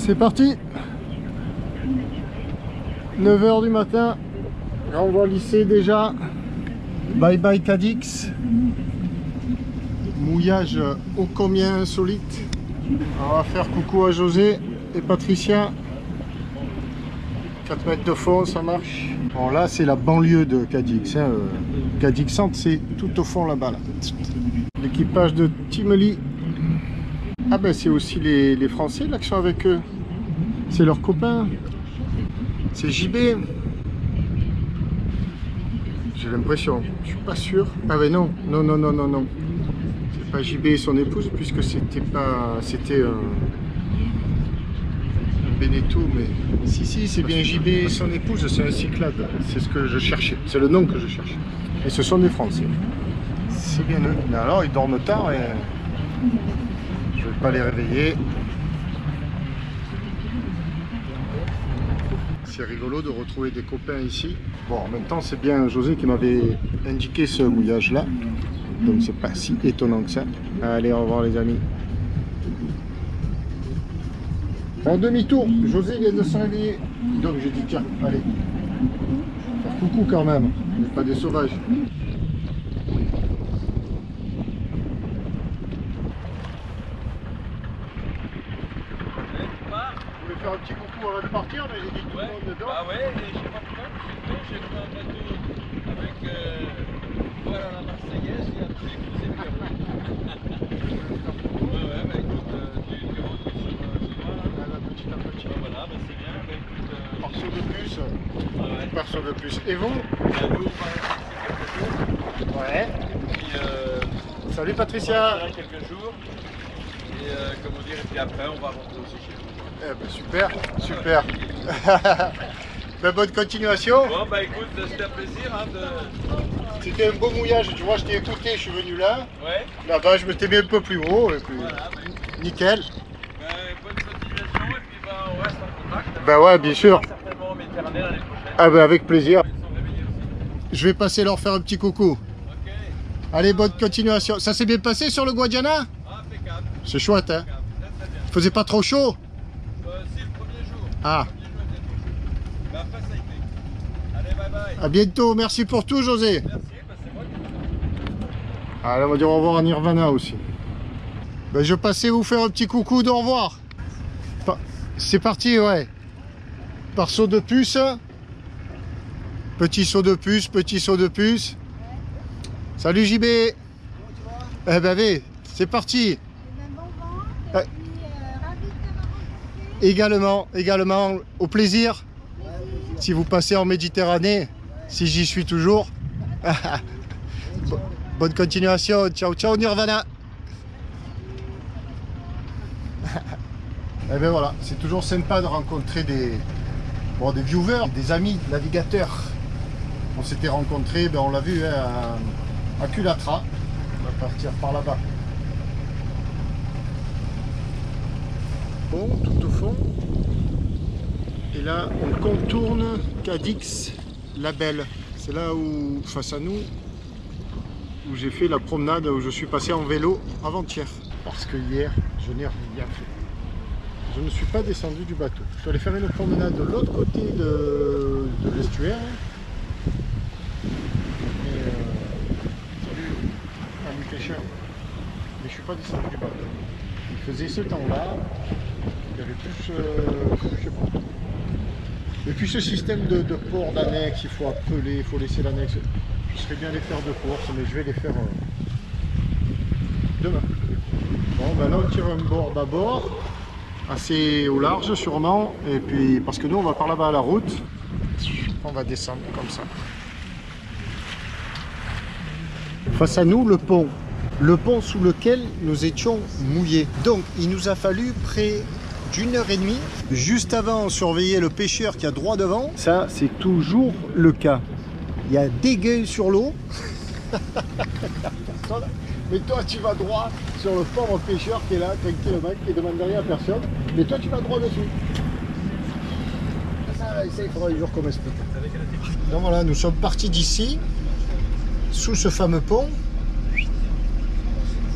C'est parti. 9 h du matin. Là, on va lisser déjà. Bye bye Cadix. Mouillage ô combien insolite. On va faire coucou à José et Patricia. 4 mètres de fond, ça marche. Bon, là, c'est la banlieue de Cadix. Hein. Cadix Centre, c'est tout au fond là-bas. Là. L'équipage de Timely. Ah ben, c'est aussi les Français là qui sont avec eux. C'est leurs copains. C'est JB. J'ai l'impression. Je suis pas sûr. Ah ben non. Non. C'est pas JB et son épouse, puisque c'était pas... C'était Beneteau, mais si, c'est bien JB et son épouse, c'est un Cyclade. C'est ce que je cherchais, c'est le nom que je cherchais. Et ce sont des Français. C'est bien eux. Mais alors, ils dorment tard et je vais pas les réveiller. C'est rigolo de retrouver des copains ici. Bon, en même temps, c'est bien José qui m'avait indiqué ce mouillage-là. Donc, c'est pas si étonnant que ça. Allez, au revoir les amis. En demi-tour, José vient de se réveiller. Donc j'ai dit tiens, allez, faire coucou quand même, on n'est pas des sauvages. Vous voulez faire un petit coucou avant de partir, mais j'ai dit tout le monde dedans. Ah ouais, je sais pas pourquoi, j'ai pris un bateau avec voilà la Marseillaise, et après j'ai écouté ouais, bah écoute, tu rentres sur Petit à petit. voilà, bah c'est bien, bah écoute... Parceau de plus, ouais. Parceau de plus. Et vous? Nous, on va rester quelques jours. Ouais. Et puis, Salut on Patricia. va quelques jours. Et comment dire, et puis après, on va rentrer aussi chez nous. Eh ben super. Ben, bonne continuation. Bon, bah écoute, c'était un plaisir hein, de... C'était un beau mouillage, tu vois, je t'ai écouté, je suis venu là. Ouais. Là-bas, je m'étais mis un peu plus haut et puis Voilà, bah écoute. nickel. Bonne continuation et puis bah, on reste en contact. Ben ouais, bien sûr. Certainement au Méditerranée l'année prochaine. Ah ben avec plaisir. Ils sont réveillés aussi. Je vais passer leur faire un petit coucou. Ok. Allez, bonne continuation. Ça s'est bien passé sur le Guadiana? Impeccable. C'est chouette, hein? Très bien. Faisait pas trop chaud? Si, le premier jour. Ah. Le premier jour était trop chaud. Mais après, ça a été. Allez, bye bye. À bientôt. Merci pour tout, José. Merci, bah, c'est moi qui vous remercie. Allez, on va dire au revoir à Nirvana aussi. Ben, je passais vous faire un petit coucou d'au revoir. C'est parti, ouais. Par saut de puce. Petit saut de puce, petit saut de puce. Salut JB. Eh ben, allez, c'est parti. Bon vent, et puis ravi de t'avoir rencontré. Également, au plaisir. Si vous passez en Méditerranée, si j'y suis toujours. Bonne continuation. Ciao, ciao Nirvana. Et ben voilà, c'est toujours sympa de rencontrer des viewers, des amis, navigateurs. On s'était rencontrés, ben on l'a vu hein, à Culatra. On va partir par là-bas. Bon, tout au fond. Et là, on contourne Cadix, la Belle. C'est là où, face à nous, où j'ai fait la promenade, où je suis passé en vélo avant-hier. Parce que hier, je n'ai rien fait. Je ne suis pas descendu du bateau. Je suis allé faire une promenade de l'autre côté de l'estuaire. Salut, ami pêcheur. Mais je ne suis pas descendu du bateau. Il faisait ce temps-là. Il y avait plus, je sais pas. Et puis ce système de port d'annexe, il faut appeler, il faut laisser l'annexe. Je serais bien les faire de course, mais je vais les faire demain. Bon, ben là on tire un bord d'abord, assez au large sûrement, et puis parce que nous on va par là-bas à la route, on va descendre comme ça. Face à nous le pont sous lequel nous étions mouillés. Donc il nous a fallu près d'1 heure et demie. Juste avant, on surveillait le pêcheur qui a droit devant. Ça, c'est toujours le cas. Il y a des gueules sur l'eau. Mais toi, tu vas droit sur le pauvre pêcheur qui est là, tranquillement, qui ne demande rien à personne. Mais toi, tu vas droit dessus. Ça, il faudra un jour qu'on m'explique. Donc voilà, nous sommes partis d'ici, sous ce fameux pont.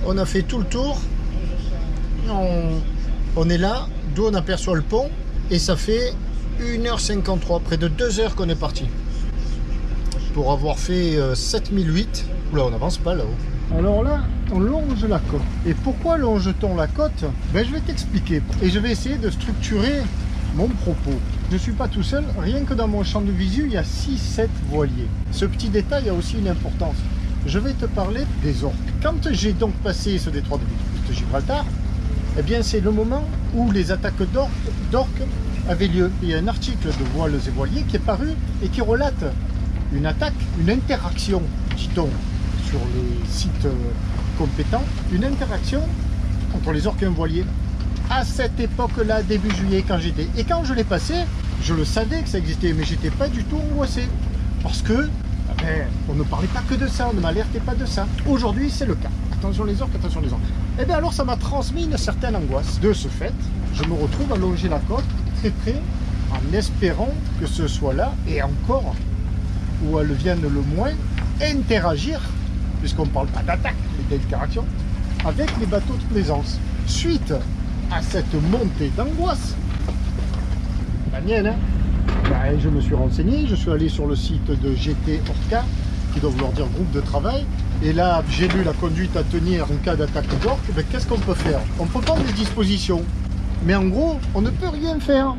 On a fait tout le tour. On est là, d'où on aperçoit le pont, et ça fait 1h53, près de 2 heures qu'on est parti. Pour avoir fait 7008. Oula, on n'avance pas là-haut. Alors là, on longe la côte. Et pourquoi longe-t-on la côte? Ben, je vais t'expliquer. Et je vais essayer de structurer mon propos. Je ne suis pas tout seul, rien que dans mon champ de visu, il y a 6-7 voiliers. Ce petit détail a aussi une importance. Je vais te parler des orques. Quand j'ai donc passé ce détroit de Gibraltar, eh bien c'est le moment où les attaques d'orques avaient lieu. Il y a un article de Voiles et Voiliers qui est paru et qui relate une attaque, une interaction, dit-on, sur les sites compétents, une interaction entre les orques et un voilier. À cette époque-là, début juillet, quand j'étais. Et quand je l'ai passé, je le savais que ça existait, mais j'étais pas du tout angoissé. Parce que, on ne parlait pas que de ça, on ne m'alertait pas de ça. Aujourd'hui, c'est le cas. Attention les orques, attention les orques. Et bien alors, ça m'a transmis une certaine angoisse. De ce fait, je me retrouve à longer la côte, très près, en espérant que ce soit là, et encore, où elles viennent le moins, interagir, puisqu'on ne parle pas d'attaque, mais d'interaction, avec les bateaux de plaisance. Suite à cette montée d'angoisse, la mienne, hein, ben, je me suis renseigné, je suis allé sur le site de GT Orca, qui doit vouloir dire groupe de travail, et là j'ai lu la conduite à tenir en cas d'attaque d'orque. Ben, qu'est-ce qu'on peut faire? On peut prendre des dispositions, mais en gros, on ne peut rien faire,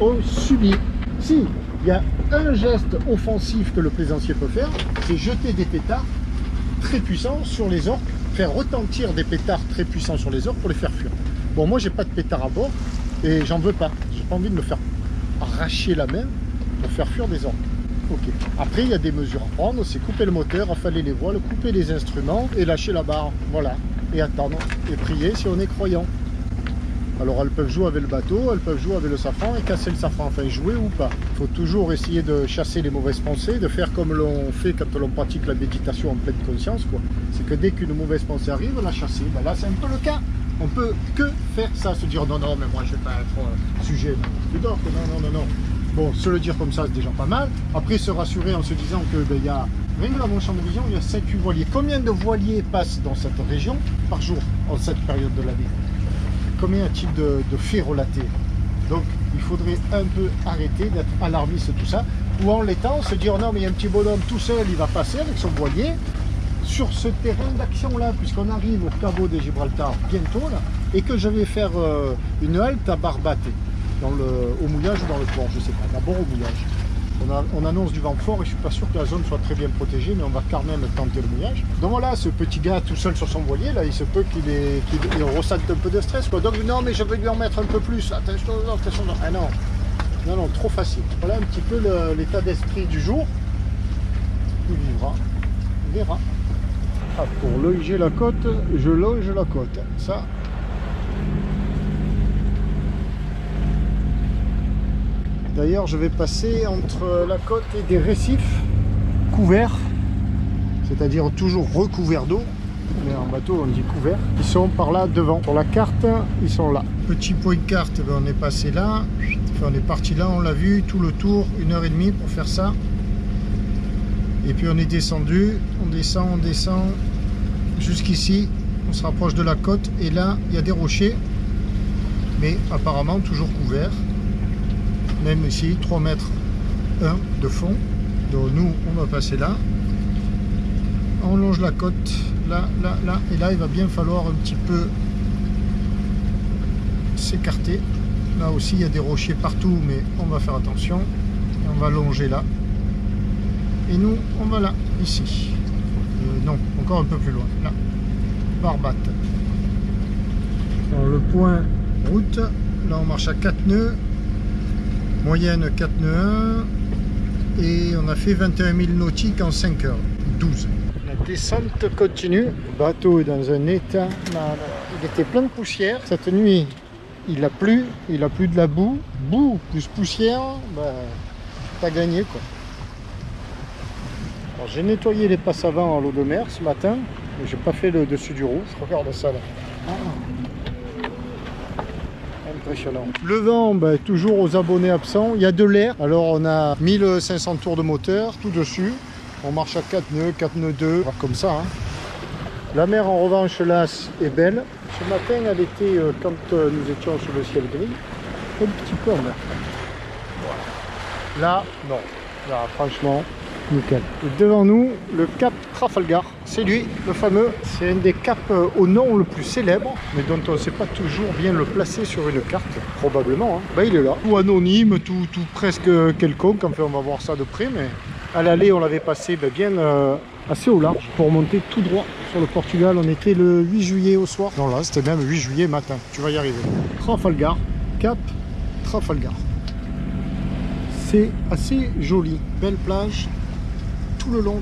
on subit. Si, il y a un geste offensif que le plaisancier peut faire, c'est jeter des pétards très puissants sur les orques, faire retentir des pétards très puissants sur les orques pour les faire fuir. Bon, moi j'ai pas de pétard à bord et j'en veux pas. J'ai pas envie de me faire arracher la main pour faire fuir des orques. Ok. Après, il y a des mesures à prendre, c'est couper le moteur, affaler les voiles, couper les instruments et lâcher la barre. Voilà. Et attendre et prier si on est croyant. Alors elles peuvent jouer avec le bateau, elles peuvent jouer avec le safran et casser le safran, enfin jouer ou pas. Il faut toujours essayer de chasser les mauvaises pensées, de faire comme l'on fait quand l'on pratique la méditation en pleine conscience, quoi. C'est que dès qu'une mauvaise pensée arrive, la chasser. Ben là c'est un peu le cas. On peut que faire ça, se dire non, non, mais moi je vais pas être sujet du d'orque, non. Bon, se le dire comme ça, c'est déjà pas mal. Après, se rassurer en se disant que ben, y a, rien que dans mon champ de vision, il y a 7-8 voiliers. Combien de voiliers passent dans cette région par jour, en cette période de l'année? Combien y a-t-il de faits relatés? Donc, il faudrait un peu arrêter d'être alarmiste tout ça, ou en l'étant, se dire non, mais il y a un petit bonhomme tout seul, il va passer avec son voilier sur ce terrain d'action-là, puisqu'on arrive au caveau de Gibraltar bientôt, là, et que je vais faire une halte à Barbate, au mouillage ou dans le port, je sais pas, d'abord au mouillage. On annonce du vent fort et je suis pas sûr que la zone soit très bien protégée, mais on va quand même tenter le mouillage. Donc voilà, ce petit gars tout seul sur son voilier, là, il se peut qu'il ressente un peu de stress, quoi. Donc non, mais je vais lui en mettre un peu plus, attention, attention, non. Ah non, non, trop facile. Voilà un petit peu l'état d'esprit du jour. Il vivra, il verra. Ah, pour loger la côte, je loge la côte. Ça. D'ailleurs, je vais passer entre la côte et des récifs couverts, c'est-à-dire toujours recouverts d'eau. Mais en bateau, on dit couverts. Ils sont par là devant. Sur la carte, ils sont là. Petit point de carte, ben, on est passé là. Enfin, on est parti là, on l'a vu, tout le tour, 1h30 pour faire ça. Et puis on est descendu, on descend jusqu'ici, on se rapproche de la côte et là il y a des rochers, mais apparemment toujours couverts, même ici 3 mètres 1 de fond. Donc nous on va passer là, on longe la côte, là, et là il va bien falloir un petit peu s'écarter. Là aussi il y a des rochers partout, mais on va faire attention, et on va longer là. Et nous, on va là, ici. Non, encore un peu plus loin, là. Barbate. Alors, le point route, là on marche à 4 nœuds. Moyenne 4 nœuds 1. Et on a fait 21 000 nautiques en 5 heures. 12. La descente continue. Le bateau est dans un état... Il était plein de poussière. Cette nuit, il a plu de la boue. Boue plus poussière, bah, t'as gagné quoi. J'ai nettoyé les passes avant à l'eau de mer ce matin, mais j'ai pas fait le dessus du rouge. Regarde ça là. Impressionnant. Le vent, bah, toujours aux abonnés absents. Il y a de l'air. Alors on a 1500 tours de moteur tout dessus. On marche à 4 nœuds 2. Comme ça. Hein. La mer en revanche là est belle. Ce matin elle était, quand nous étions sur le ciel gris, un petit peu en mer. Voilà. Là, non. Là, franchement, nickel. Et devant nous, le cap Trafalgar. C'est lui, le fameux. C'est un des caps au nom le plus célèbre, mais dont on ne sait pas toujours bien le placer sur une carte. Probablement. Hein. Ben, il est là. Tout anonyme, tout presque quelconque. Enfin, on va voir ça de près, mais à l'aller, on l'avait passé bien assez au large pour monter tout droit sur le Portugal. On était le 8 juillet au soir. Non, là, c'était même 8 juillet matin. Tu vas y arriver. Trafalgar, cap Trafalgar. C'est assez joli, belle plage, tout le long.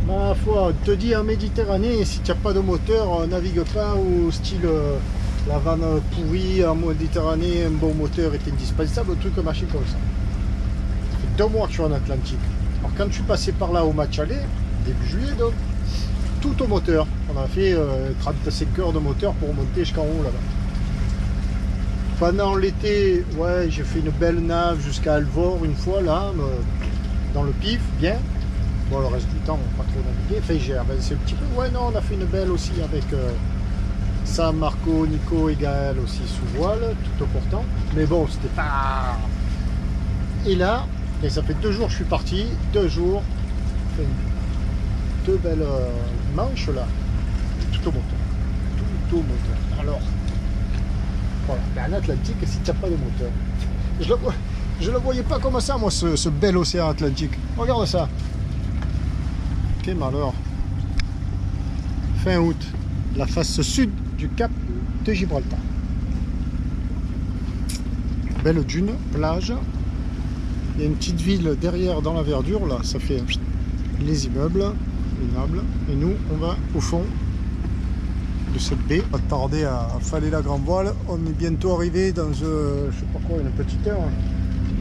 Ma foi, te dis en Méditerranée, si tu n'as pas de moteur, navigue pas, ou style la vanne pourrie en Méditerranée, un bon moteur est indispensable, un truc machin comme ça. Ça fait 2 mois que je suis en Atlantique. Alors quand je suis passé par là au match aller, début juillet donc, tout au moteur. On a fait 35 heures de moteur pour monter jusqu'en haut là-bas. Pendant l'été, ouais, j'ai fait une belle nave jusqu'à Alvor une fois là, dans le pif, bien. Bon, le reste du temps, on n'a pas trop navigué. Enfin, j'ai avancé un petit peu. Ouais, non, on a fait une belle aussi avec Sam, Marco, Nico et Gaël aussi sous voile, tout au portant. Mais bon, c'était pas. Et là, et ça fait 2 jours que je suis parti, 2 jours, enfin, 2 belles manches là, tout au moteur. Tout au moteur. Alors. Voilà, mais en Atlantique, si tu n'as pas de moteur. Je le voyais pas comme ça, moi, ce bel océan Atlantique. Regarde ça. Quel malheur. Fin août, la face sud du cap de Gibraltar. Belle dune, plage. Il y a une petite ville derrière dans la verdure, là, ça fait les immeubles, et nous, on va au fond de cette baie. Pas tarder à faller la grande voile. On est bientôt arrivé dans, je sais pas quoi, une petite heure.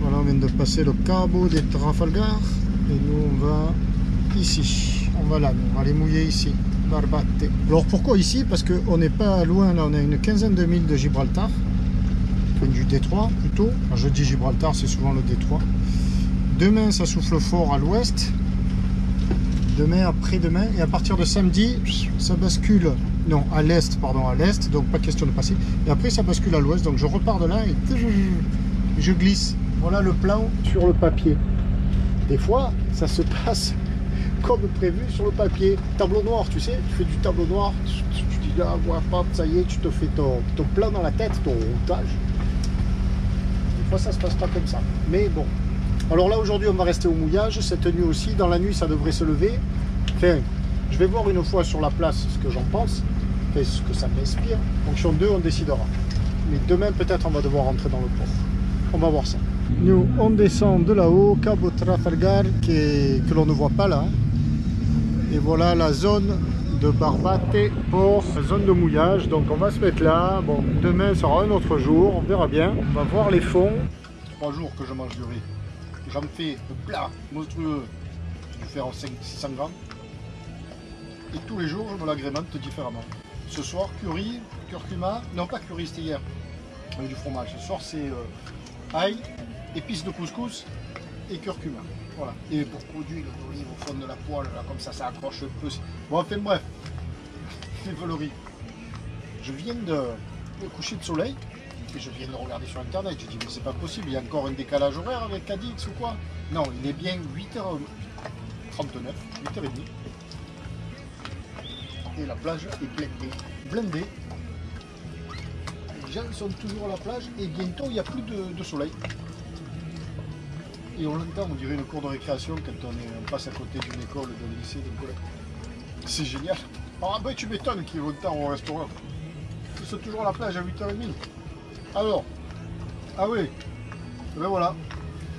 Voilà, on vient de passer le Cabo de Trafalgar. Et nous, on va ici. On va là, on va aller mouiller ici. Barbate. Alors pourquoi ici? Parce qu'on n'est pas loin, là, on a une quinzaine de milles de Gibraltar. Enfin, du détroit plutôt. Quand je dis Gibraltar, c'est souvent le détroit. Demain, ça souffle fort à l'ouest. Demain, après-demain, et à partir de samedi, ça bascule, non, à l'est, pardon, à l'est, donc pas question de passer. Et après, ça bascule à l'ouest, donc je repars de là et je glisse. Voilà le plan sur le papier. Des fois, ça se passe comme prévu sur le papier. Tableau noir, tu sais, tu fais du tableau noir, tu dis là, voilà, ça y est, tu te fais ton plan dans la tête, ton routage. Des fois, ça se passe pas comme ça. Mais bon. Alors là, aujourd'hui, on va rester au mouillage. Cette nuit aussi, dans la nuit, ça devrait se lever. Enfin, je vais voir une fois sur la place ce que j'en pense, et ce que ça m'inspire. En fonction d'eux, on décidera. Mais demain, peut-être, on va devoir rentrer dans le port. On va voir ça. Nous, on descend de là-haut, Cabo Trafalgar, que l'on ne voit pas là. Et voilà la zone de Barbate pour la zone de mouillage. Donc, on va se mettre là. Bon, demain sera un autre jour. On verra bien. On va voir les fonds. 3 jours que je mange du riz. J'en fais un plat monstrueux, je vais faire 600 grammes. Et tous les jours, je me l'agrémente différemment. Ce soir, curry, curcuma, non pas curry, c'était hier, avec du fromage. Ce soir, c'est ail, épices de couscous et curcuma. Voilà. Et beaucoup d'huile d'olive au fond de la poêle, là, comme ça accroche un peu. Bon, enfin bref, c'est le riz. Je viens de coucher de soleil. Et je viens de regarder sur internet, je dis mais c'est pas possible, il y a encore un décalage horaire avec Cadix ou quoi? Non, il est bien 8h39, 8h30. Et la plage est blindée. Blindée. Les gens sont toujours à la plage et bientôt il n'y a plus de soleil. Et on l'entend, on dirait une cour de récréation quand on passe à côté d'une école, d'un lycée, d'un collège. C'est génial. Alors ben, tu m'étonnes qu'il y ait longtemps au restaurant. Ils sont toujours à la plage à 8h30. Alors, ah oui, ben voilà,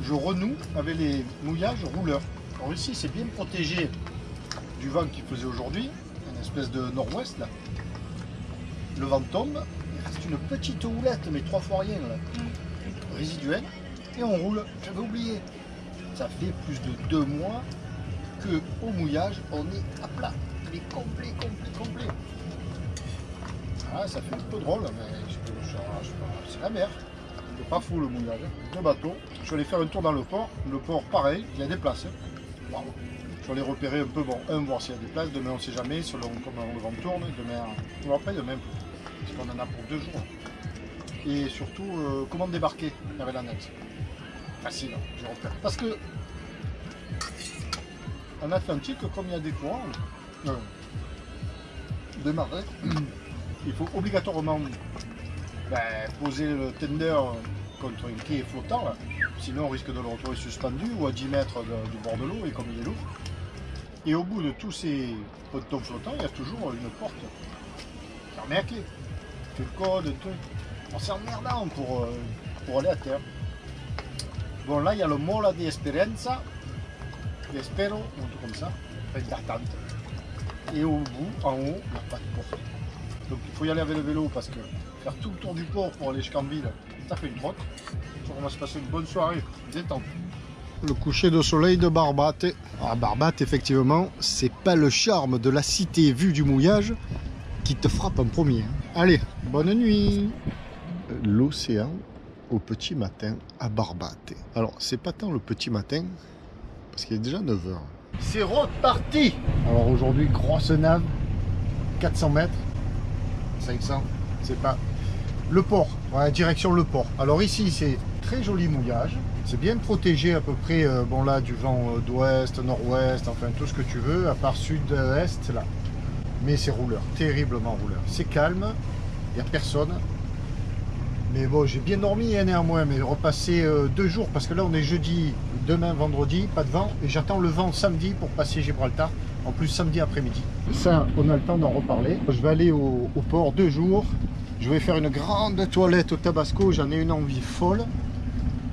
je renoue avec les mouillages rouleurs. Alors ici, c'est bien protégé du vent qu'il faisait aujourd'hui, une espèce de nord-ouest là. Le vent tombe, il reste une petite houlette, mais 3 fois rien là, résiduelle, et on roule. J'avais oublié, ça fait plus de 2 mois qu'au mouillage, on est à plat. Il est complet. Ah, ça fait un peu drôle, mais c'est la mer. Il n'est pas fou le mouillage. 2 bateaux. Je vais aller faire un tour dans le port. Le port, pareil, il y a des places. Wow. Je vais les repérer un peu, bon, voir s'il y a des places, demain on ne sait jamais, selon comment le vent tourne, demain, ou après-demain, parce qu'on en a pour 2 jours. Et surtout, comment débarquer avec la nette. Facile, je repère. Parce que, en Atlantique, comme il y a des courants, de marée, il faut obligatoirement poser le tender contre un quai flottant, là. Sinon on risque de le retrouver suspendu ou à 10 mètres du bord de l'eau, et comme il est lourd. Et au bout de tous ces pontons flottants, il y a toujours une porte fermée à clé. Tu le code, tout. C'est emmerdant pour aller à terre. Bon, là il y a le Mola di Esperanza, di Espero, un truc comme ça, d'attente. Et au bout, en haut, il n'y a pas de porte. Donc il faut y aller avec le vélo parce que faire tout le tour du port pour aller jusqu'en ville, ça fait une trotte. On va se passer une bonne soirée, détente. Le coucher de soleil de Barbate. À Barbate, effectivement, c'est pas le charme de la cité vue du mouillage qui te frappe en premier. Allez, bonne nuit. L'océan au petit matin à Barbate. Alors, c'est pas tant le petit matin, parce qu'il est déjà 9 h. C'est reparti. Alors aujourd'hui, grosse nave, 400 mètres, 500, c'est pas... Le port, voilà, direction le port. Alors ici, c'est très joli mouillage. C'est bien protégé à peu près, bon là, du vent d'ouest, nord-ouest, enfin tout ce que tu veux, à part sud-est là. Mais c'est rouleur, terriblement rouleur. C'est calme, il n'y a personne. Mais bon, j'ai bien dormi néanmoins, mais repasser 2 jours, parce que là on est jeudi, demain vendredi, pas de vent, et j'attends le vent samedi pour passer Gibraltar, en plus samedi après-midi. Ça, on a le temps d'en reparler. Je vais aller au port 2 jours, je vais faire une grande toilette au Tabasco, j'en ai une envie folle.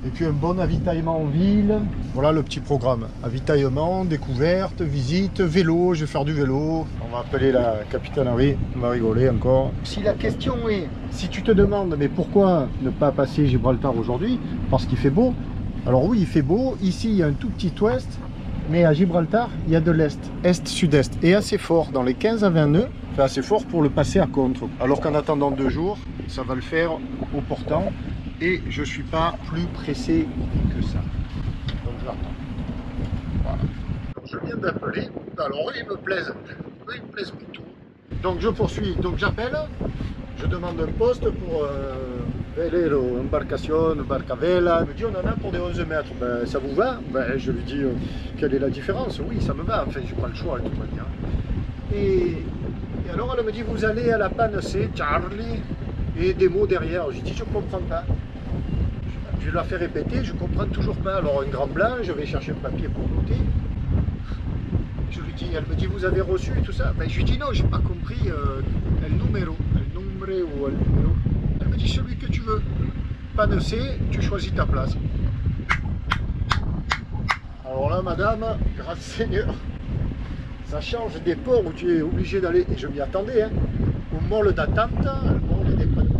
Et puis un bon avitaillement en ville. Voilà le petit programme. Avitaillement, découverte, visite, vélo, je vais faire du vélo. On va appeler la capitainerie, on va rigoler encore. Si la question est, si tu te demandes, mais pourquoi ne pas passer Gibraltar aujourd'hui? Parce qu'il fait beau. Alors oui, il fait beau. Ici, il y a un tout petit ouest. Mais à Gibraltar, il y a de l'est, est-sud-est. Et assez fort, dans les 15 à 20 nœuds. Enfin, assez fort pour le passer à contre. Alors qu'en attendant 2 jours, ça va le faire au portant. Et je ne suis pas plus pressé que ça. Donc je l'attends. Voilà. Donc, je viens d'appeler. Alors ils me plaisent. Ils me plaisent plutôt. Donc je poursuis. Donc j'appelle. Je demande un poste pour velero, embarcation, barca vela. Il me dit on en a pour des 11 mètres. Ben, ça vous va? Ben, je lui dis quelle est la différence? Oui, ça me va. Enfin, je n'ai pas le choix de toute manière. Et alors elle me dit vous allez à la panne C, Charlie. Et des mots derrière. Je dis je ne comprends pas. Je la fais répéter, je ne comprends toujours pas. Alors un grand blanc, je vais chercher un papier pour noter. Je lui dis, elle me dit vous avez reçu et tout ça. Ben, je lui dis non, j'ai pas compris el numero, el nombre ou el numero. Elle me dit celui que tu veux. Panne C, tu choisis ta place. Alors là madame, grâce Seigneur, ça change des ports où tu es obligé d'aller, et je m'y attendais, hein, au mall d'attente, le mall des pantalons.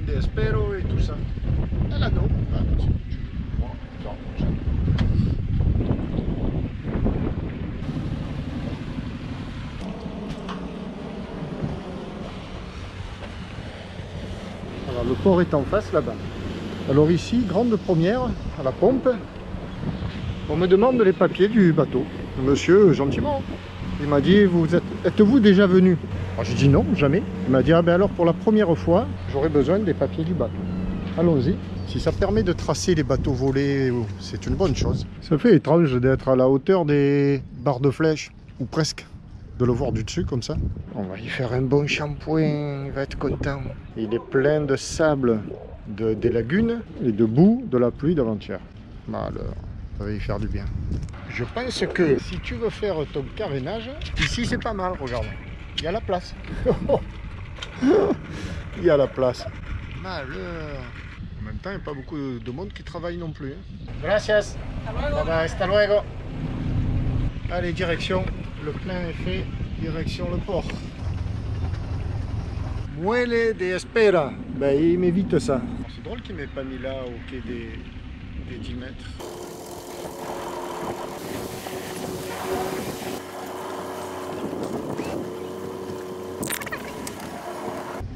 De Espero et tout ça. Elle a non. Alors le port est en face là-bas. Alors ici, grande première à la pompe. On me demande les papiers du bateau. Monsieur, gentiment, il m'a dit êtes-vous déjà venu? Alors j'ai dit non, jamais. Il m'a dit ah ben alors pour la première fois, j'aurai besoin des papiers du bateau. Allons-y. Si ça permet de tracer les bateaux volés, c'est une bonne chose. Ça fait étrange d'être à la hauteur des barres de flèche, ou presque, de le voir du dessus comme ça. On va y faire un bon shampoing, il va être content. Il est plein de sable des lagunes et de boue de la pluie d'avant-hier. Alors, ça va y faire du bien. Je pense que si tu veux faire ton carénage, ici c'est pas mal, regarde. Il y a la place. Il y a la place. Malheur. En même temps, il n'y a pas beaucoup de monde qui travaille non plus. Gracias. Hasta luego. Allez, direction. Le plein est fait. Direction le port. Muelle de Espera. Ben, il m'évite ça. C'est drôle qu'il ne m'ait pas mis là au quai des 10 mètres.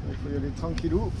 Il faut y aller tranquillou.